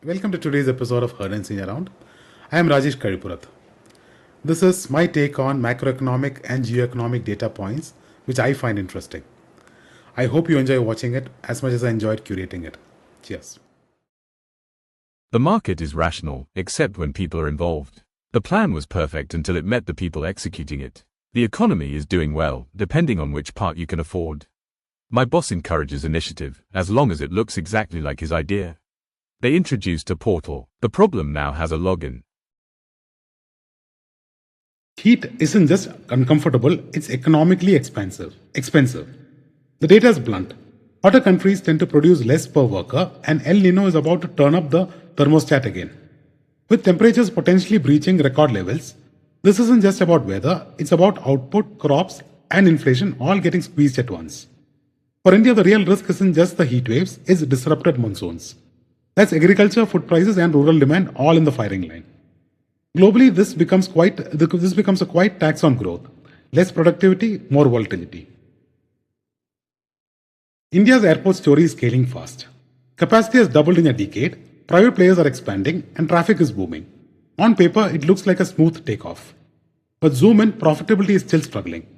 Welcome to today's episode of Heard and Seen Around. I am Rajesh Karipurath. This is my take on macroeconomic and geoeconomic data points, which I find interesting. I hope you enjoy watching it as much as I enjoyed curating it. Cheers. The market is rational, except when people are involved. The plan was perfect until it met the people executing it. The economy is doing well, depending on which part you can afford. My boss encourages initiative, as long as it looks exactly like his idea. They introduced a portal. The problem now has a login. Heat isn't just uncomfortable, it's economically expensive. The data is blunt. Hotter countries tend to produce less per worker, and El Nino is about to turn up the thermostat again. With temperatures potentially breaching record levels, this isn't just about weather, it's about output, crops, and inflation all getting squeezed at once. For India, the real risk isn't just the heat waves, it's disrupted monsoons. That's agriculture, food prices, and rural demand all in the firing line. Globally, this becomes a quite tax on growth. Less productivity, more volatility. India's airport story is scaling fast. Capacity has doubled in a decade, private players are expanding, and traffic is booming. On paper, it looks like a smooth takeoff. But zoom in, profitability is still struggling.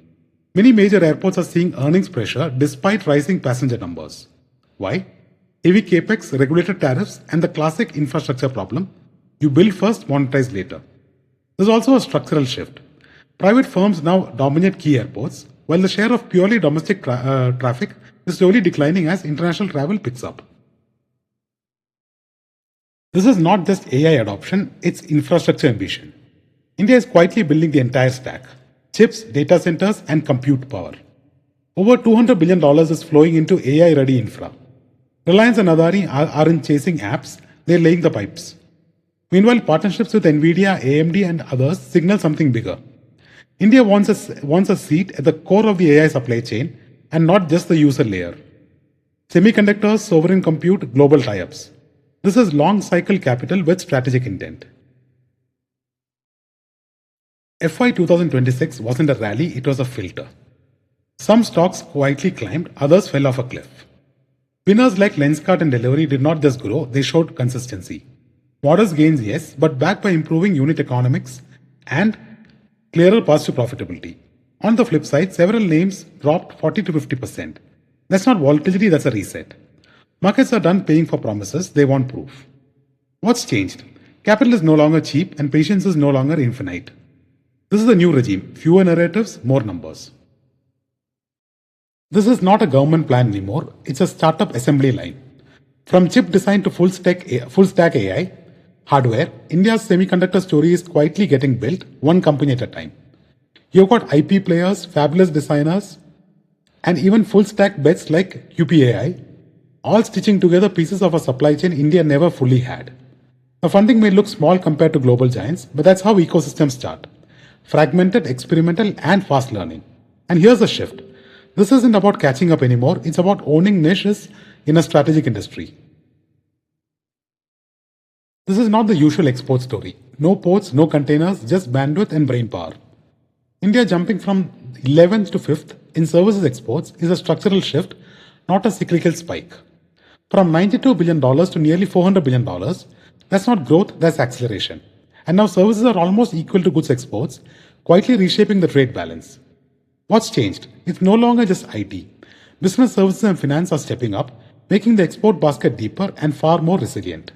Many major airports are seeing earnings pressure despite rising passenger numbers. Why? Heavy capex, regulated tariffs, and the classic infrastructure problem: you build first, monetize later. There's also a structural shift. Private firms now dominate key airports, while the share of purely domestic traffic is slowly declining as international travel picks up. This is not just AI adoption, it's infrastructure ambition. India is quietly building the entire stack: chips, data centers, and compute power. Over $200 billion is flowing into AI-ready infra. Reliance and Adani aren't chasing apps, they're laying the pipes. Meanwhile, partnerships with Nvidia, AMD, and others signal something bigger. India wants a seat at the core of the AI supply chain and not just the user layer. Semiconductors, sovereign compute, global tie-ups. This is long cycle capital with strategic intent. FY 2026 wasn't a rally, it was a filter. Some stocks quietly climbed, others fell off a cliff. Winners like Lenskart and Delivery did not just grow, they showed consistency. Modest gains, yes, but backed by improving unit economics and clearer paths to profitability. On the flip side, several names dropped 40 to 50%. That's not volatility, that's a reset. Markets are done paying for promises, they want proof. What's changed? Capital is no longer cheap and patience is no longer infinite. This is a new regime: fewer narratives, more numbers. This is not a government plan anymore, it's a startup assembly line. From chip design to full stack AI hardware, India's semiconductor story is quietly getting built, one company at a time. You've got IP players, fabulous designers, and even full stack bets like UPAI, all stitching together pieces of a supply chain India never fully had. The funding may look small compared to global giants, but that's how ecosystems start: fragmented, experimental, and fast learning. And here's the shift. This isn't about catching up anymore, it's about owning niches in a strategic industry. This is not the usual export story. No ports, no containers, just bandwidth and brain power. India jumping from 11th to 5th in services exports is a structural shift, not a cyclical spike. From $92 billion to nearly $400 billion, that's not growth, that's acceleration. And now services are almost equal to goods exports, quietly reshaping the trade balance. What's changed? It's no longer just IT. Business services and finance are stepping up, making the export basket deeper and far more resilient.